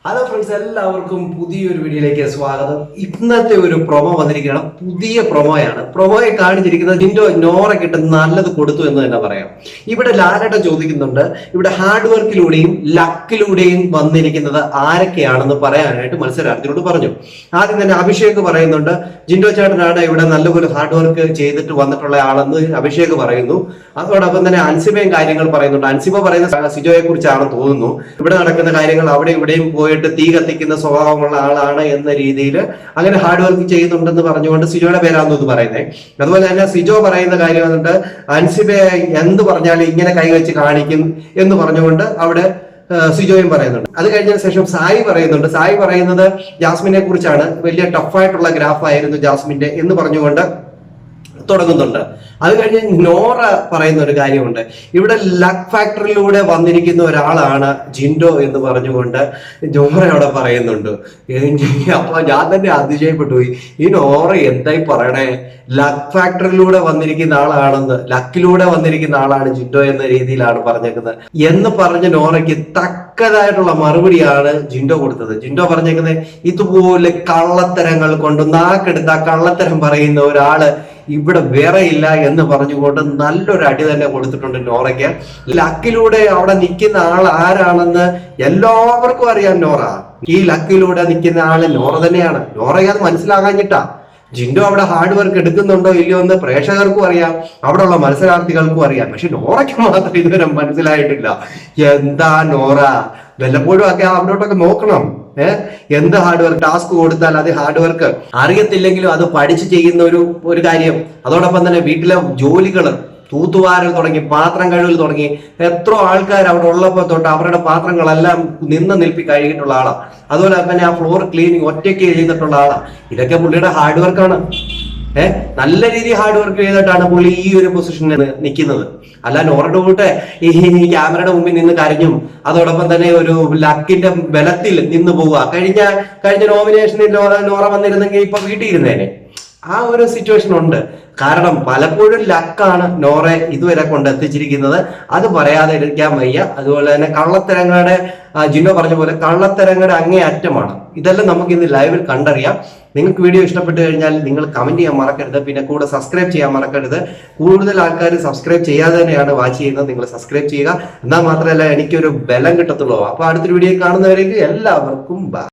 Hello friends, എല്ലാവർക്കും പുതിയൊരു വീഡിയോയിലേക്ക് സ്വാഗതം. ഇന്നത്തെ ഒരു പ്രൊമോ വന്നിരിക്കുകയാണ്. പുതിയ പ്രൊമോയാണ്. പ്രൊമോയെ കാണിച്ചിരിക്കുന്നത് ജിൻഡോ നോറയ്ക്കിട്ട് നല്ലത് കൊടുത്തു എന്ന് തന്നെ പറയാം. ഇവിടെ ലാലേട്ട ചോദിക്കുന്നുണ്ട്, ഇവിടെ ഹാർഡ് വർക്കിലൂടെയും ലക്കിലൂടെയും വന്നിരിക്കുന്നത് ആരൊക്കെയാണെന്ന് പറയാനായിട്ട് മത്സരാർത്ഥികളോട് പറഞ്ഞു. ആദ്യം തന്നെ അഭിഷേക് പറയുന്നുണ്ട്, ജിൻഡോ ചേട്ടനാണ് ഇവിടെ നല്ലപോലെ ഹാർഡ് വർക്ക് ചെയ്തിട്ട് വന്നിട്ടുള്ള ആളെന്ന് അഭിഷേക് പറയുന്നു. അതോടൊപ്പം തന്നെ അൻസിബയും കാര്യങ്ങൾ പറയുന്നുണ്ട്. അൻസിബ പറയുന്ന സിജോയെ കുറിച്ചാണെന്ന് തോന്നുന്നു. ഇവിടെ നടക്കുന്ന കാര്യങ്ങൾ അവിടെ ഇവിടെയും പോയിട്ട് തീ കത്തിക്കുന്ന സ്വഭാവമുള്ള ആളാണ് എന്ന രീതിയിൽ അങ്ങനെ ഹാർഡ് വർക്ക് ചെയ്യുന്നുണ്ടെന്ന് പറഞ്ഞുകൊണ്ട് സിജോയുടെ പേരാണെന്ന് ഇത് പറയുന്നത്. അതുപോലെ തന്നെ സിജോ പറയുന്ന കാര്യം വന്നിട്ട് അൻസിബെ എന്ത് പറഞ്ഞാലും ഇങ്ങനെ കൈവച്ച് കാണിക്കും എന്ന് പറഞ്ഞുകൊണ്ട് അവിടെ സിജോയും പറയുന്നുണ്ട്. അത് കഴിഞ്ഞതിന് ശേഷം സായി പറയുന്നുണ്ട്. സായി പറയുന്നത് ജാസ്മിനെ കുറിച്ചാണ്, വലിയ ടഫായിട്ടുള്ള ഗ്രാഫായിരുന്നു ജാസ്മിന്റെ എന്ന് പറഞ്ഞുകൊണ്ട് തുടങ്ങുന്നുണ്ട്. അത് കഴിഞ്ഞ് നോറ പറയുന്ന ഒരു കാര്യമുണ്ട്, ഇവിടെ ലക്ക് ഫാക്ടറിയിലൂടെ വന്നിരിക്കുന്ന ഒരാളാണ് ജിൻഡോ എന്ന് പറഞ്ഞുകൊണ്ട് നോറ അവിടെ പറയുന്നുണ്ട്. അപ്പൊ ഞാൻ തന്നെ അതിശയപ്പെട്ടു പോയി, ഈ നോറ എന്തായി പറയണേ, ലക്ക് ഫാക്ടറിയിലൂടെ വന്നിരിക്കുന്ന ആളാണെന്ന്, ലക്കിലൂടെ വന്നിരിക്കുന്ന ആളാണ് ജിൻഡോ എന്ന രീതിയിലാണ് പറഞ്ഞേക്കുന്നത് എന്ന് പറഞ്ഞ നോറയ്ക്ക് തക്കതായിട്ടുള്ള മറുപടിയാണ് ജിൻഡോ കൊടുത്തത്. ജിൻഡോ പറഞ്ഞേക്കുന്നത്, ഇതുപോലെ കള്ളത്തരങ്ങൾ കൊണ്ട് നാക്കെടുത്ത കള്ളത്തരം പറയുന്ന ഒരാള് ഇവിടെ വേറെ ഇല്ല എന്ന് പറഞ്ഞുകൊണ്ട് നല്ലൊരു അടി തന്നെ കൊടുത്തിട്ടുണ്ട് നോറയ്ക്ക്. ലക്കിലൂടെ അവിടെ നിൽക്കുന്ന ആൾ ആരാണെന്ന് എല്ലാവർക്കും അറിയാം. നോറ ഈ ലക്കിലൂടെ നിൽക്കുന്ന ആള് നോറ തന്നെയാണ്. നോറയ്ക്ക് അത് മനസ്സിലാകാഞ്ഞിട്ടാ. ജിൻഡോ അവിടെ ഹാർഡ് വർക്ക് എടുക്കുന്നുണ്ടോ ഇല്ലയോ എന്ന് പ്രേക്ഷകർക്കും അറിയാം, അവിടെ ഉള്ള മത്സരാർത്ഥികൾക്കും അറിയാം. പക്ഷെ നോറയ്ക്ക് മാത്രം ഇതുവരെ മനസ്സിലായിട്ടില്ല. എന്താ നോറ, വല്ലപ്പോഴും ഒക്കെ അവരോട്ടൊക്കെ നോക്കണം. എന്ത് ഹാർഡ് വർക്ക് ടാസ്ക് കൊടുത്താൽ അത് ഹാർഡ് വർക്ക് അറിയത്തില്ലെങ്കിലും അത് പഠിച്ച് ചെയ്യുന്ന ഒരു കാര്യം. അതോടൊപ്പം തന്നെ വീട്ടിലെ ജോലികള്, തൂത്തുവാരൽ തുടങ്ങി പാത്രം കഴുകൽ തുടങ്ങി എത്ര ആൾക്കാർ അവിടെ ഉള്ളപ്പോൾ തൊട്ട് അവരുടെ പാത്രങ്ങളെല്ലാം നിൽപ്പി കഴുകിയിട്ടുള്ള ആളാണ്. അതുപോലെ തന്നെ ആ ഫ്ലോർ ക്ലീനിങ് ഒറ്റയ്ക്ക് ചെയ്തിട്ടുള്ള ആളാണ്. ഇതൊക്കെ പുള്ളിയുടെ ഹാർഡ് വർക്കാണ്. നല്ല രീതിയിൽ ഹാർഡ് വർക്ക് ചെയ്തിട്ടാണ് പുള്ളി ഈ ഒരു പൊസിഷനിൽ നിൽക്കുന്നത്. അല്ല നോറയുടെ കൂട്ടെ ഈ ക്യാമറയുടെ മുമ്പിൽ നിന്ന് കരഞ്ഞും അതോടൊപ്പം തന്നെ ഒരു ലക്കിന്റെ ബലത്തിൽ നിന്ന് പോവുക. കഴിഞ്ഞ നോമിനേഷനിൽ നോറ വന്നിരുന്നെങ്കിൽ ഇപ്പൊ വീട്ടിൽ ഇരുന്നേനെ. ആ ഒരു സിറ്റുവേഷൻ ഉണ്ട്. കാരണം പലപ്പോഴും ലക്കാണ് നോറെ ഇതുവരെ കൊണ്ടെത്തിച്ചിരിക്കുന്നത്. അത് പറയാതെ ഇരിക്കാൻ വയ്യ. അതുപോലെ തന്നെ കള്ളത്തരങ്ങളുടെ, ജിൻഡോ പറഞ്ഞ പോലെ കള്ളത്തരങ്ങളുടെ അങ്ങേ അറ്റമാണ്. ഇതെല്ലാം നമുക്ക് ഇന്ന് ലൈവിൽ കണ്ടറിയാം. നിങ്ങൾക്ക് വീഡിയോ ഇഷ്ടപ്പെട്ടു കഴിഞ്ഞാൽ നിങ്ങൾ കമന്റ് ചെയ്യാൻ മറക്കരുത്. പിന്നെ കൂടെ സബ്സ്ക്രൈബ് ചെയ്യാൻ മറക്കരുത്. കൂടുതൽ ആൾക്കാർ സബ്സ്ക്രൈബ് ചെയ്യാതെ തന്നെയാണ് വാച്ച് ചെയ്യുന്നത്. നിങ്ങൾ സബ്സ്ക്രൈബ് ചെയ്യുക. എന്നാൽ മാത്രമല്ല എനിക്കൊരു ബലം കിട്ടത്തുള്ളൂ. അപ്പൊ അടുത്തൊരു വീഡിയോ കാണുന്നവരേക്ക് എല്ലാവർക്കും ബൈ.